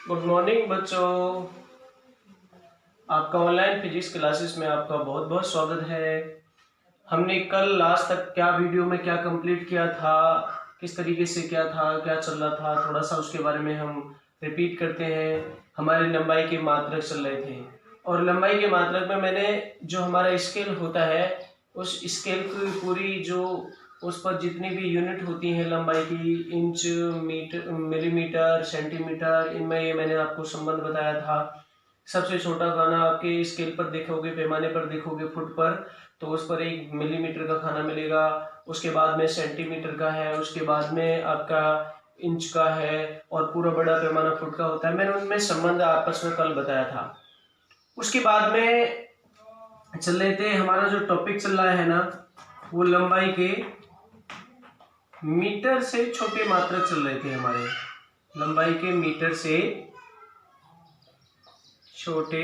Good morning बच्चों। आपका online physics classes में आपका बहुत बहुत स्वागत है। हमने कल लास्ट तक क्या वीडियो में क्या कंप्लीट किया था, किस तरीके से क्या था, क्या चल रहा था, थोड़ा सा उसके बारे में हम रिपीट करते हैं। हमारी लंबाई के मात्रक चल रहे थे और लंबाई के मात्रक में मैंने जो हमारा स्केल होता है उस स्केल की पूरी जो उस पर जितनी भी यूनिट होती हैं लंबाई की, इंच, मीटर, मिलीमीटर, सेंटीमीटर, इनमें ये मैंने आपको संबंध बताया था। सबसे छोटा खाना आपके स्केल पर देखोगे, पैमाने पर देखोगे फुट पर, तो उस पर 1 मिलीमीटर का खाना मिलेगा। उसके बाद में सेंटीमीटर का है, उसके बाद में आपका इंच का है और पूरा बड़ा पैमाना फुट का होता है। मैंने उनमें संबंध आपस में कल बताया था। उसके बाद में चल रहे थे, हमारा जो टॉपिक चल रहा है ना वो लंबाई के मीटर से छोटे मात्रक चल रहे थे हमारे। लंबाई के मीटर से छोटे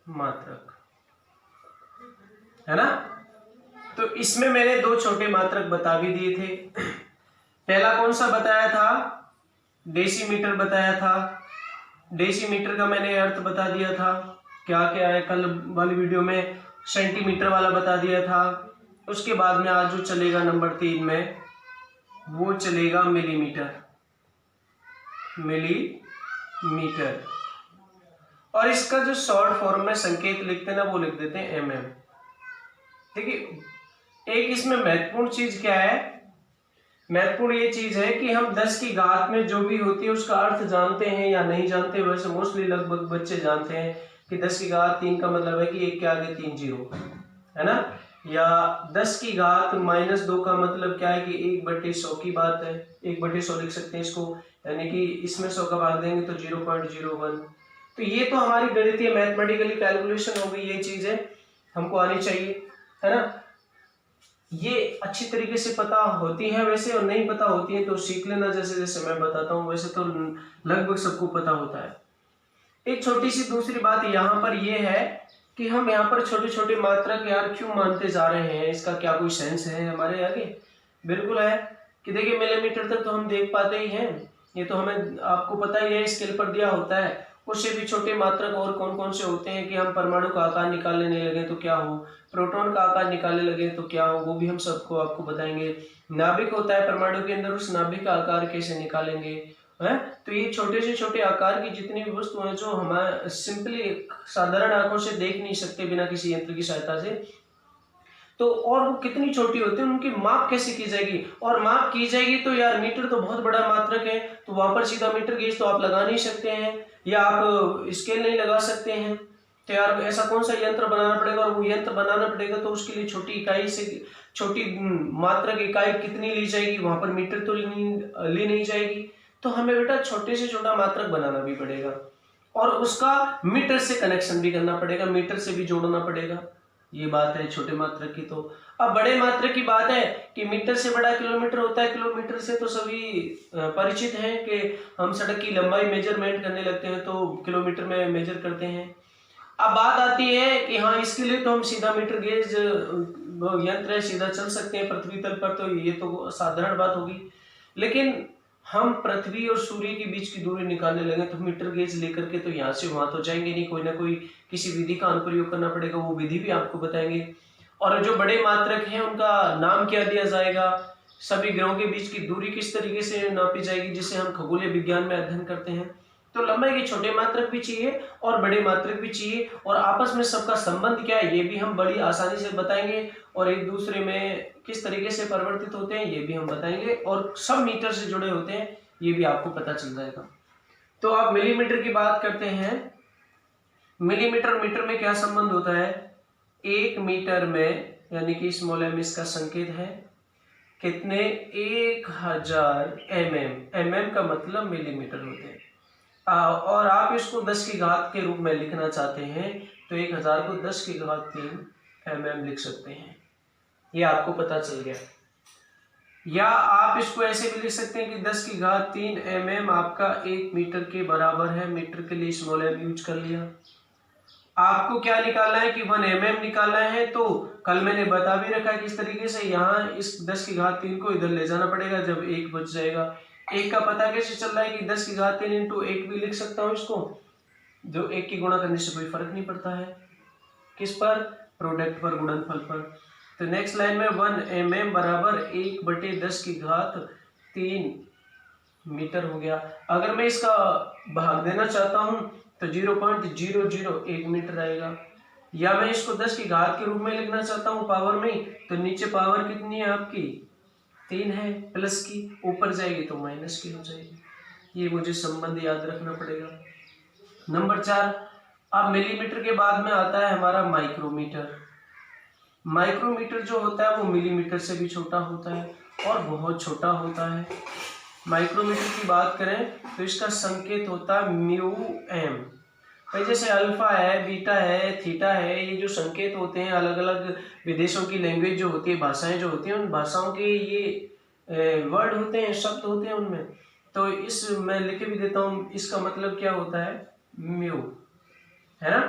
मात्रक है ना। तो इसमें मैंने दो छोटे मात्रक बता भी दिए थे। पहला कौन सा बताया था? डेसीमीटर बताया था। डेसीमीटर का मैंने अर्थ बता दिया था, क्या क्या है। कल वाली वीडियो में सेंटीमीटर वाला बता दिया था। उसके बाद में आज जो चलेगा नंबर 3 में वो चलेगा मिलीमीटर। मिलीमीटर और इसका जो शॉर्ट फॉर्म में संकेत लिखते हैं ना वो लिख देते हैं mm। देखिए एक इसमें महत्वपूर्ण चीज क्या है, महत्वपूर्ण ये चीज है कि हम 10 की घात में जो भी होती है उसका अर्थ जानते हैं या नहीं जानते। वैसे मोस्टली लगभग बच्चे जानते हैं कि 10 की घात 3 का मतलब है कि 1 के आगे 3 जीरो है ना, या 10 की घात -2 का मतलब क्या है कि 1/100 की बात है। 1/100 लिख सकते हैं इसको, यानी कि इसमें 100 का भाग देंगे तो 0.01। तो ये तो हमारी गणितीय मैथमेटिकली कैलकुलेशन हो गई, ये चीजें हमको आनी चाहिए है ना। ये अच्छी तरीके से पता होती है वैसे, और नहीं पता होती है तो सीख लेना, जैसे जैसे मैं बताता हूँ। वैसे तो लगभग सबको पता होता है। एक छोटी सी दूसरी बात यहाँ पर यह है कि हम यहाँ पर छोटे छोटे मात्रक यार क्यों मानते जा रहे हैं, इसका क्या कोई सेंस है हमारे आगे? बिल्कुल है कि देखिए मिलीमीटर तक तो हम देख पाते ही हैं, ये तो हमें आपको पता ही है, स्केल पर दिया होता है। उससे भी छोटे मात्रक और कौन कौन से होते हैं कि हम परमाणु का आकार निकालने लगे तो क्या हो, प्रोटॉन का आकार निकालने लगे तो क्या हो, वो भी हम सबको आपको बताएंगे। नाभिक होता है परमाणु के अंदर, उस नाभिक का आकार कैसे निकालेंगे है। तो ये छोटे से छोटे आकार की जितनी भी वस्तु हैं जो हमारे सिंपली साधारण आंखों से देख नहीं सकते बिना किसी यंत्र की सहायता से, तो और वो कितनी छोटी होती है, उनकी माप कैसे की जाएगी? और माप की जाएगी तो यार मीटर तो बहुत बड़ा मात्रक है, तो वहां पर सीधा मीटर गेज तो आप लगा नहीं सकते हैं, या आप स्केल नहीं लगा सकते हैं। तो यार ऐसा कौन सा यंत्र बनाना पड़ेगा, और वो यंत्र बनाना पड़ेगा तो उसके लिए छोटी इकाई से छोटी मात्रक इकाई कितनी ली जाएगी? वहां पर मीटर तो ली नहीं जाएगी। तो हमें बेटा छोटे से छोटा मात्रक बनाना भी पड़ेगा और उसका मीटर से कनेक्शन भी करना पड़ेगा, मीटर से भी जोड़ना पड़ेगा। ये बात है छोटे मात्रक की। तो अब बड़े मात्रक की बात है कि मीटर से बड़ा किलोमीटर होता है। किलोमीटर से तो सभी परिचित हैं कि हम सड़क की लंबाई मेजरमेंट करने लगते हैं तो किलोमीटर में मेजर करते हैं। अब बात आती है कि हाँ इसके लिए तो हम सीधा मीटर गेज यंत्र है, सीधा चल सकते हैं पृथ्वी तल पर, तो ये तो साधारण बात होगी। लेकिन हम पृथ्वी और सूर्य के बीच की दूरी निकालने लगे तो मीटर गेज लेकर के तो यहाँ से वहां तो जाएंगे नहीं, कोई ना कोई किसी विधि का अनुप्रयोग करना पड़ेगा, वो विधि भी आपको बताएंगे। और जो बड़े मात्रक हैं उनका नाम क्या दिया जाएगा, सभी ग्रहों के बीच की दूरी किस तरीके से नापी जाएगी, जिसे हम खगोलीय विज्ञान में अध्ययन करते हैं। तो लंबाई के छोटे मात्रक भी चाहिए और बड़े मात्रक भी चाहिए, और आपस में सबका संबंध क्या है ये भी हम बड़ी आसानी से बताएंगे, और एक दूसरे में किस तरीके से परिवर्तित होते हैं ये भी हम बताएंगे, और सब मीटर से जुड़े होते हैं ये भी आपको पता चल जाएगा। तो आप मिलीमीटर की बात करते हैं। मिलीमीटर मीटर में क्या संबंध होता है? 1 मीटर में, यानी कि स्मॉल एम इसका संकेत है, कितने? 1000 mm का मतलब मिलीमीटर होते हैं। और आप इसको 10 की घात के रूप में लिखना चाहते हैं तो 1000 को 10 की घात 3 mm लिख सकते हैं, ये आपको पता चल गया। या आप इसको ऐसे भी लिख सकते हैं कि 10 की घात 3 mm आपका 1 मीटर के बराबर है। मीटर के लिए स्मॉल एम यूज कर लिया। आपको क्या निकालना है कि 1 mm निकालना है, तो कल मैंने बता भी रखा है किस तरीके से। यहाँ इस 10 की घात 3 को इधर ले जाना पड़ेगा, जब 1 बच जाएगा एक का पता कैसे चल रहा है कि 10 की घात 3 इंटू 1 भी लिख सकता हूँ इसको, जो 1 की गुणा करने से कोई फर्क नहीं पड़ता है। किस पर? प्रोडक्ट पर, गुणनफल पर। तो नेक्स्ट लाइन में 1 mm बराबर 1/10 की घात 3 मीटर हो गया। अगर मैं इसका भाग देना चाहता हूं तो 0.001 मीटर आएगा, या मैं इसको 10 की घात के रूप में लिखना चाहता हूं पावर में, तो नीचे पावर कितनी है आपकी? 3 है, प्लस की, ऊपर जाएगी तो माइनस की हो जाएगी। ये मुझे संबंध याद रखना पड़ेगा। नंबर 4, अब मिलीमीटर के बाद में आता है हमारा माइक्रोमीटर। माइक्रोमीटर जो होता है वो मिलीमीटर से भी छोटा होता है और बहुत छोटा होता है। माइक्रोमीटर की बात करें तो इसका संकेत होता है म्यू एम। भाई जैसे अल्फा है, बीटा है, थीटा है, ये जो संकेत होते हैं अलग अलग विदेशों की लैंग्वेज जो होती है, भाषाएं जो होती हैं, उन भाषाओं के ये वर्ड होते हैं, शब्द होते हैं उनमें। तो इस मैं लिख भी देता हूँ, इसका मतलब क्या होता है? म्यू, है ना।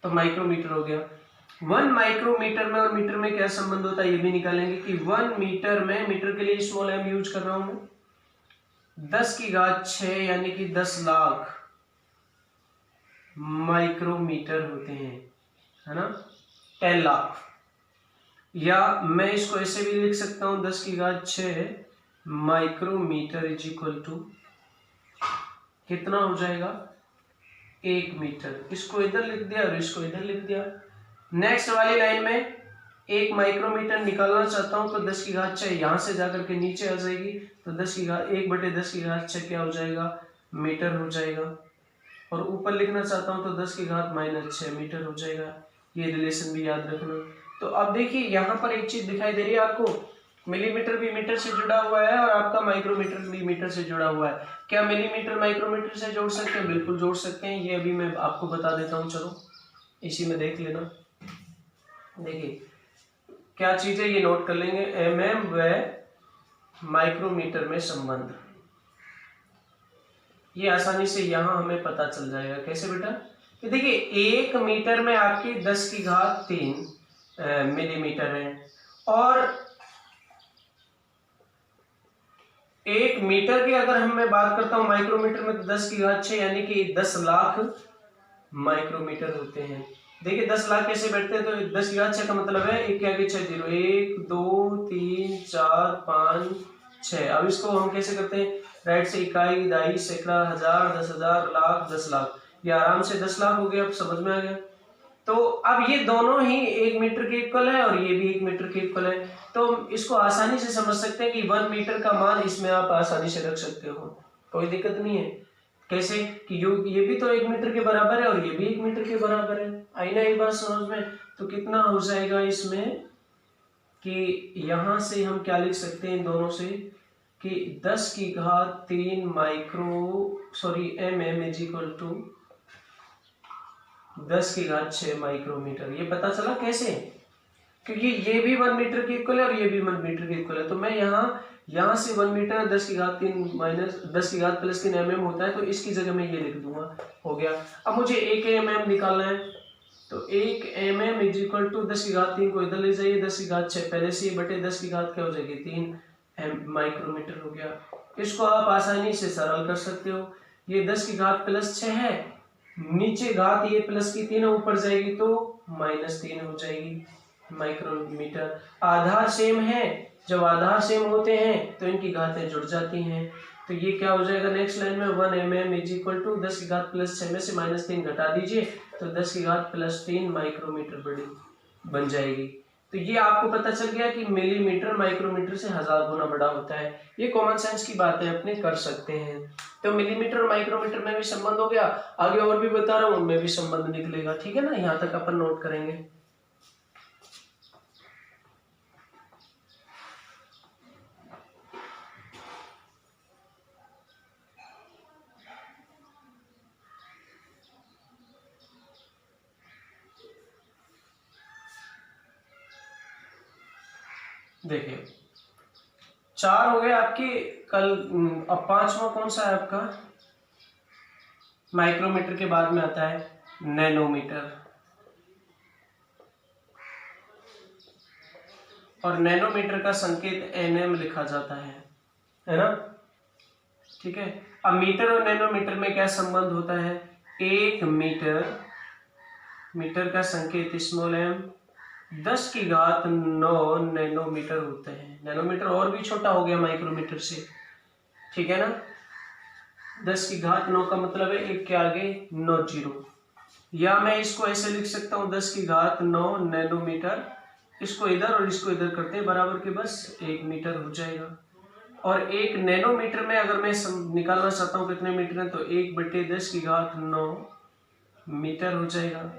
तो माइक्रोमीटर हो गया। 1 माइक्रोमीटर में और मीटर में क्या संबंध होता है ये भी निकालेंगे कि 1 मीटर में, मीटर के लिए स्मॉल एम यूज कर रहा हूं मैं, 10 की घात 6 यानी कि 10 लाख माइक्रोमीटर होते हैं, है ना, 10 लाख। या मैं इसको ऐसे भी लिख सकता हूं 10 की घात 6 माइक्रोमीटर इज इक्वल टू कितना हो जाएगा? 1 मीटर। इसको इधर लिख दिया और इसको इधर लिख दिया। नेक्स्ट वाली लाइन में 1 माइक्रोमीटर निकालना चाहता हूं तो 10 की घात 6 यहां से जाकर के नीचे आ जाएगी, तो 10 की घात 1/10 की घात 6 क्या हो जाएगा? मीटर हो जाएगा। और ऊपर लिखना चाहता हूं तो 10 की घात -6 मीटर हो जाएगा। ये रिलेशन भी याद रखना। तो अब देखिए यहाँ पर एक चीज दिखाई दे रही है आपको, मिलीमीटर भी मीटर से जुड़ा हुआ है और आपका माइक्रोमीटर भी मीटर से जुड़ा हुआ है। क्या मिलीमीटर माइक्रोमीटर से जोड़ सकते हैं? बिल्कुल जोड़ सकते हैं। ये अभी मैं आपको बता देता हूँ, चलो इसी में देख लेना। देखिए क्या चीज है ये नोट कर लेंगे, mm व माइक्रोमीटर में संबंध। ये आसानी से यहां हमें पता चल जाएगा। कैसे बेटा? कि देखिए 1 मीटर में आपकी 10 की घात 3 मिलीमीटर है, और 1 मीटर की अगर मैं बात करता हूं माइक्रोमीटर में, तो 10 की घात 6 यानी कि 10 लाख माइक्रोमीटर होते हैं। देखिए 10 लाख कैसे बैठते हैं? तो 10 की घात 6 का मतलब है 1 के आगे 6 जीरो, 1 2 3 4 5 6। अब इसको हम कैसे करते हैं? राइट से इकाई, दहाई, सैकड़ा, हजार, 10,000, लाख, 10 लाख। ये आराम से 10 लाख हो गया। अब समझ में आ गया। तो अब ये दोनों ही 1 मीटर के इक्वल है और ये भी 1 मीटर के इक्वल है। तो इसको आसानी से समझ सकते हैं कि 1 मीटर का मान इसमें आप आसानी से रख सकते हो, कोई दिक्कत नहीं है। कैसे कि ये भी तो 1 मीटर के बराबर है और ये भी 1 मीटर के बराबर है। आई ना ये बात समझ में? तो कितना हो जाएगा इसमें कि यहां से हम क्या लिख सकते हैं इन दोनों से कि 10 की घात 3 mm इज इक्वल टू 10 की घात 6 माइक्रोमीटर। ये पता चला कैसे? क्योंकि ये भी 1 मीटर के इक्वल है और ये भी 1 मीटर के इक्वल है। तो मैं यहाँ से 1 मीटर 10 की घात 3 माइनस 10 की घात प्लस 3 mm होता है, तो इसकी जगह मैं ये लिख दूंगा। हो गया। अब मुझे 1 mm निकालना है, तो 1 mm इज इक्वल टू 10 की घात 3 को इधर ले जाइए, 10 की घात 6 पहले से बटे 10 की घात क्या हो जाएगी? 3 माइक्रोमीटर हो गया। इसको आप आसानी से सरल कर सकते हो। ये 10 की घात प्लस 6 है, नीचे घात ये प्लस की 3 ऊपर जाएगी तो -3 हो जाएगी माइक्रोमीटर। आधार सेम है, जब आधार सेम होते हैं तो इनकी घातें जुड़ जाती हैं। तो ये क्या हो जाएगा नेक्स्ट लाइन में? 1 mm इज इक्वल टू 10 की घात प्लस 6 में से -3 घटा दीजिए, तो 10 की घात प्लस 3 माइक्रोमीटर बड़ी बन जाएगी। तो ये आपको पता चल गया कि मिलीमीटर माइक्रोमीटर से 1000 गुना बड़ा होता है। ये कॉमन सेंस की बातें अपने कर सकते हैं। तो मिलीमीटर और माइक्रोमीटर में भी संबंध हो गया। आगे और भी बता रहा हूं उनमें भी संबंध निकलेगा। ठीक है ना, यहाँ तक अपन नोट करेंगे। देखिए 4 हो गए आपके कल। अब 5वां कौन सा है आपका? माइक्रोमीटर के बाद में आता है नैनोमीटर। और नैनोमीटर का संकेत nm लिखा जाता है ना। ठीक है। अब मीटर और नैनोमीटर में क्या संबंध होता है? 1 मीटर, मीटर का संकेत स्मॉल m, 10 की घात 9 नैनोमीटर होते हैं। नैनोमीटर और भी छोटा हो गया माइक्रोमीटर से, ठीक है ना। 10 की घात 9 का मतलब है 1 के आगे 9 जीरो, या मैं इसको ऐसे लिख सकता हूँ 10 की घात 9 नैनोमीटर, इसको इधर और इसको इधर करते हैं बराबर के, बस 1 मीटर हो जाएगा। और 1 नैनोमीटर में अगर मैं निकालना चाहता हूँ कितने मीटर है, तो 1/10 की घात 9 मीटर हो जाएगा।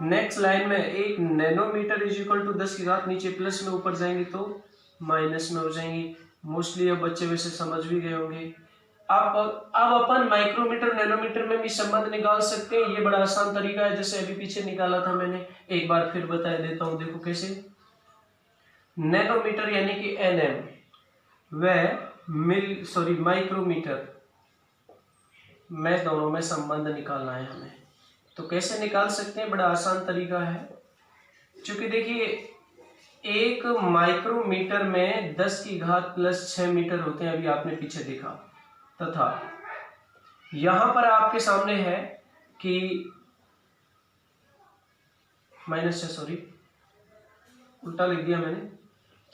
नेक्स्ट लाइन में 1 नैनोमीटर इज इक्वल टू 10 की घात, नीचे प्लस में ऊपर जाएंगे तो माइनस में हो जाएंगी। मोस्टली अब बच्चे वैसे समझ भी गए होंगे। अब अपन माइक्रोमीटर नैनोमीटर में भी संबंध निकाल सकते हैं। ये बड़ा आसान तरीका है, जैसे अभी पीछे निकाला था मैंने, एक बार फिर बता देता हूँ। देखो कैसे, नैनोमीटर यानी कि nm, व माइक्रोमीटर में दोनों में संबंध निकालना है हमें। तो कैसे निकाल सकते हैं? बड़ा आसान तरीका है। क्योंकि देखिए, एक माइक्रोमीटर में 10 की घात प्लस 6 मीटर होते हैं, अभी आपने पीछे देखा, तथा यहां पर आपके सामने है कि उल्टा लिख दिया मैंने,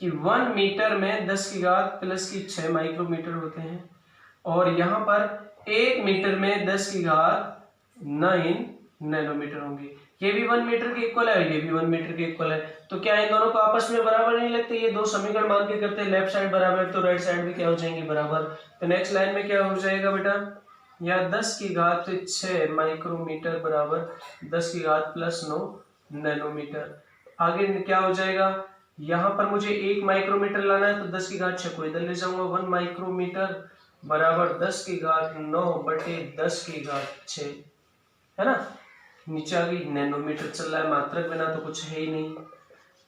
कि 1 मीटर में 10 की घात प्लस की 6 माइक्रोमीटर होते हैं, और यहाँ पर 1 मीटर में 10 की घात 9 नैनोमीटर होंगे। ये भी 1 मीटर के इक्वल है, ये भी 1 मीटर के इक्वल है। तो क्या इन दोनों को आपस में बराबर नहीं लगते? ये दो समीकरण मान के करते हैं, लेफ्ट साइड बराबर तो राइट साइड भी क्या हो जाएंगे? बराबर। तो नेक्स्ट लाइन में क्या हो जाएगा बेटा? या 10 की घात 6 माइक्रोमीटर बराबर 10 की घात प्लस 9 नैनोमीटर। आगे क्या हो जाएगा? यहाँ पर मुझे 1 माइक्रोमीटर लाना है, तो 10 की घात 6 को इधर ले जाऊंगा, 1 माइक्रोमीटर बराबर 10 की घात 9/10 की घात 6, है ना। नीचे आ गई, नैनोमीटर चल रहा है, मात्रक बिना तो कुछ है ही नहीं।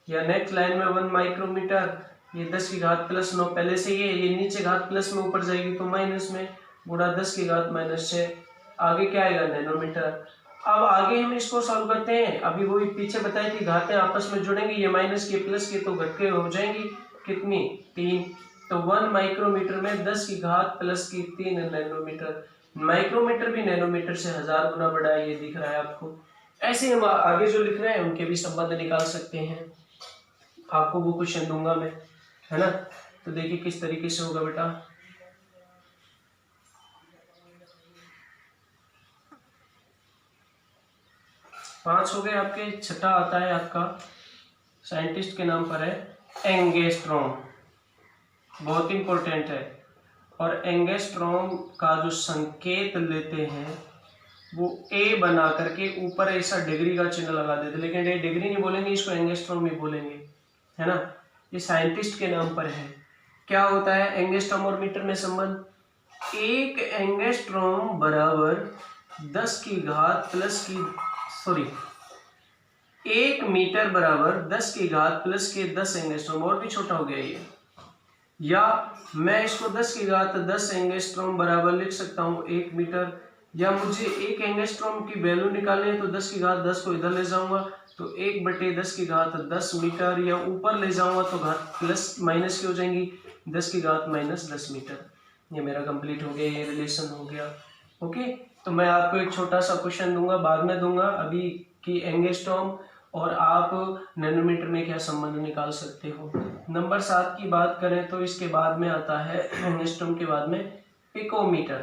या नेक्स्ट लाइन में 1 माइक्रोमीटर, ये 10 की घात प्लस 9 पहले से ये नीचे घात प्लस में ऊपर जाएगी तो माइनस में, गुणा 10 की घात -6, आगे क्या आएगा? नैनोमीटर। अब आगे हम इसको सॉल्व करते हैं। अभी वो पीछे बताई थी घातें आपस में जुड़ेंगी, ये माइनस के प्लस के तो घट के हो जाएंगी, कितनी? 3। तो 1 माइक्रोमीटर में 10 की घात प्लस की 3 नैनोमीटर। माइक्रोमीटर भी नैनोमीटर से 1000 गुना बड़ा है, ये दिख रहा है आपको। ऐसे हम आगे जो लिख रहे हैं उनके भी संबंध निकाल सकते हैं। आपको वो क्वेश्चन दूंगा मैं, है ना। तो देखिए किस तरीके से होगा बेटा। पांच हो गए आपके। छठा आता है आपका, साइंटिस्ट के नाम पर है, एंगस्ट्रॉम। बहुत इंपॉर्टेंट है। और एंगस्ट्रॉम का जो संकेत लेते हैं वो ए बना करके ऊपर ऐसा डिग्री का चिन्ह लगा देते, लेकिन ये डिग्री नहीं बोलेंगे, इसको एंगस्ट्रॉम ही बोलेंगे, है ना। ये साइंटिस्ट के नाम पर है। क्या होता है एंगस्ट्रॉम और मीटर में संबंध? 1 एंगस्ट्रॉम बराबर 10 की घात प्लस की 1 मीटर बराबर 10 की घात प्लस के 10 एंगस्ट्रॉम, और भी छोटा हो गया ये। या मैं इसको 10 की घात 10 एंगस्ट्रॉम बराबर लिख सकता हूँ 1 मीटर। या मुझे 1 एंगस्ट्रॉम की वैल्यू निकालनी है तो 10 की घात 10 को इधर ले जाऊंगा तो 1/10 की घात 10 मीटर, या ऊपर ले जाऊंगा तो घात प्लस माइनस की हो जाएंगी, 10 की घात -10 मीटर। ये मेरा कंप्लीट हो गया, ये रिलेशन हो गया। ओके, तो मैं आपको एक छोटा सा क्वेश्चन दूंगा, बाद में दूंगा, अभी कि एंगस्ट्रॉम और आप नैनोमीटर में क्या संबंध निकाल सकते हो। नंबर 7 की बात करें तो इसके बाद में आता है एंगस्ट्रॉम के बाद में पिकोमीटर।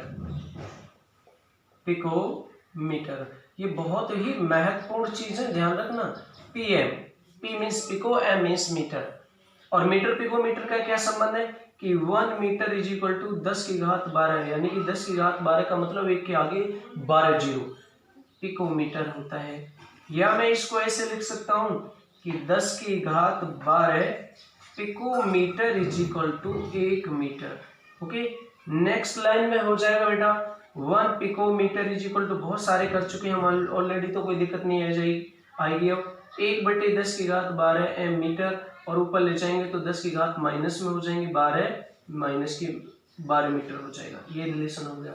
पिकोमीटर ये बहुत ही महत्वपूर्ण चीज है, ध्यान रखना। P means pico, M means metre. और मीटर पिकोमीटर का क्या संबंध है कि 1 मीटर इज इक्वल टू 10 की घात 12, यानी कि 10 की घात 12 का मतलब 1 के आगे 12 जीरो पिकोमीटर होता है। या मैं इसको ऐसे लिख सकता हूं कि 10 की घात 12 picometre is equal to 1 metre. Okay, next line में हो जाएगा बेटा 1 पिकोमीटर इज इक्वल टू, बहुत सारे कर चुके हैं हम ऑलरेडी, तो कोई दिक्कत नहीं आएगी। अब 1/10 की घात 12 एम मीटर, और ऊपर ले जाएंगे तो 10 की घात माइनस में हो जाएंगे, 12 माइनस की 12 मीटर हो जाएगा। ये रिलेशन हो गया।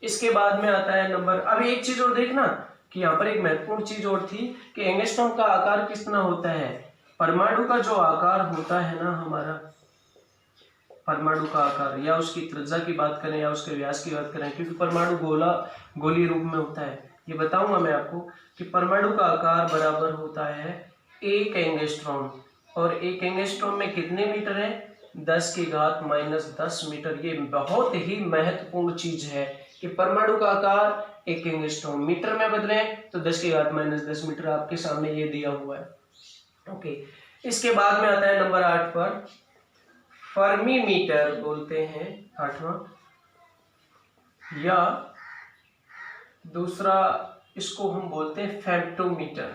इसके बाद में आता है नंबर, अब एक चीज और देखना कि यहाँ पर एक महत्वपूर्ण चीज और थी कि एंगस्ट्रॉम का आकार कितना होता है। परमाणु का जो आकार होता है ना हमारा, परमाणु का आकार या उसकी त्रिज्या की बात करें या उसके व्यास की बात करें, क्योंकि परमाणु गोलीय रूप में होता है, ये बताऊंगा मैं आपको कि परमाणु का आकार बराबर होता है 1 एंगस्ट्रॉम, और 1 एंगस्ट्रॉम में कितने मीटर है? 10⁻⁻10 मीटर। ये बहुत ही महत्वपूर्ण चीज है कि परमाणु का आकार 1 एंगस्ट्रॉम, मीटर में बदले तो 10⁻10 मीटर, आपके सामने ये दिया हुआ है। ओके, इसके बाद में आता है नंबर 8 पर फर्मी मीटर बोलते हैं, 8वां, या दूसरा इसको हम बोलते हैं फेम्टोमीटर।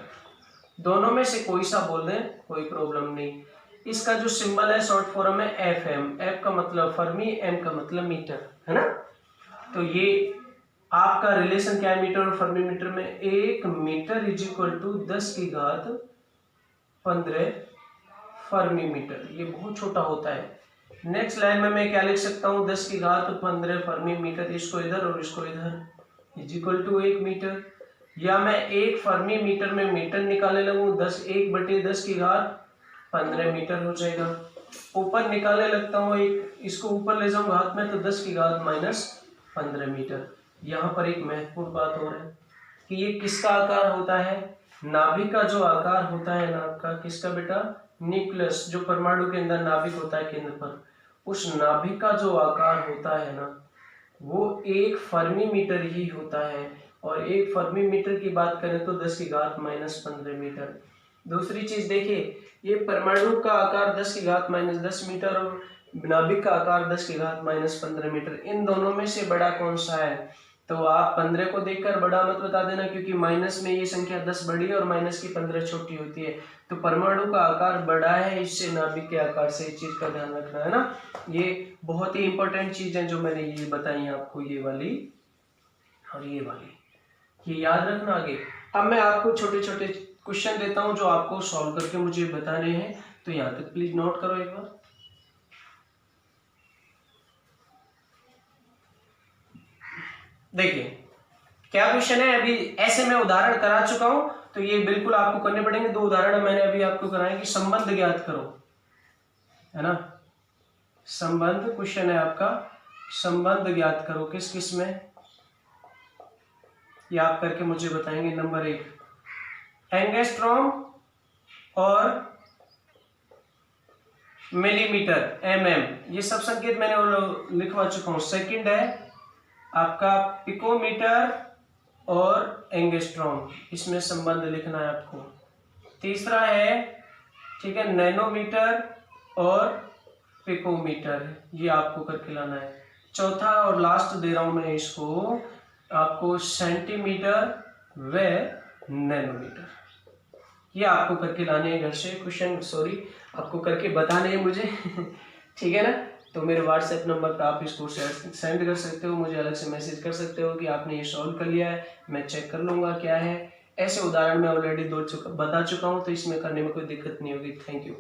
दोनों में से कोई सा बोल दें, कोई प्रॉब्लम नहीं। इसका जो सिंबल है शॉर्ट फॉर्म है FM, F का मतलब फर्मी, M का मतलब मीटर, है ना। तो ये आपका रिलेशन क्या है मीटर और फर्मी मीटर में? 1 metre is equal to 10⁻15 fermi metre. ये बहुत छोटा होता है। नेक्स्ट लाइन में मैं क्या लिख सकता हूँ? 10⁻15 फर्मी मीटर, इसको इधर और इसको इधर, इज इक्वल टू 1 मीटर। या मैं 1 फर्मी मीटर में मीटर निकालने लगूँ, 1/10⁻15 मीटर हो जाएगा। ऊपर निकालने लगता हूँ, एक इसको ऊपर ले जाऊँ हाथ में तो 10⁻15 मीटर। यहाँ पर एक महत्वपूर्ण बात और है कि ये किसका आकार होता है? नाभिक का जो आकार होता है नाभिक का, किसका बेटा? न्यूक्लियस, जो परमाणु के अंदर नाभिक होता है केंद्र पर, उस नाभिक का जो आकार होता है ना, वो 1 फर्मी मीटर ही होता है। और 1 फर्मी मीटर की बात करें तो 10⁻15 मीटर। दूसरी चीज देखिए, ये परमाणु का आकार 10⁻10 मीटर और नाभिक का आकार 10⁻15 मीटर, इन दोनों में से बड़ा कौन सा है? तो आप 15 को देखकर बड़ा मत बता देना, क्योंकि माइनस में ये संख्या 10 बड़ी है और माइनस की 15 छोटी होती है। तो परमाणु का आकार बड़ा है इससे नाभिक के आकार से, इस चीज का ध्यान रखना है ना। ये बहुत ही इंपॉर्टेंट चीज है जो मैंने ये बताई आपको, ये वाली और ये वाली, ये याद रखना आगे। अब मैं आपको छोटे छोटे क्वेश्चन देता हूं जो आपको सॉल्व करके मुझे बताने हैं, तो यहाँ तक प्लीज नोट करो एक बार। देखिए क्या क्वेश्चन है, अभी ऐसे मैं उदाहरण करा चुका हूं तो ये बिल्कुल आपको करने पड़ेंगे। 2 उदाहरण मैंने अभी आपको कराए कि संबंध ज्ञात करो, है ना। संबंध क्वेश्चन है आपका, संबंध ज्ञात करो किस किस में, ये आप करके मुझे बताएंगे। नंबर 1 एंगस्ट्रॉम और मिलीमीटर, MM, ये सब संकेत मैंने लिखवा चुका हूं। सेकंड है आपका पिकोमीटर और एंगस्ट्रॉम, इसमें संबंध लिखना है आपको। तीसरा है, ठीक है, नैनोमीटर और पिकोमीटर, ये आपको करके लाना है। चौथा और लास्ट दे रहा हूं मैं इसको आपको, सेंटीमीटर व नैनोमीटर, ये आपको करके लाने हैं घर से क्वेश्चन, सॉरी आपको करके बताने हैं मुझे ठीक है ना। तो मेरे व्हाट्सएप नंबर पर आप इसको सेंड कर सकते हो, मुझे अलग से मैसेज कर सकते हो कि आपने ये सॉल्व कर लिया है, मैं चेक कर लूंगा क्या है। ऐसे उदाहरण मैं ऑलरेडी बता चुका हूँ, तो इसमें करने में कोई दिक्कत नहीं होगी। Thank you.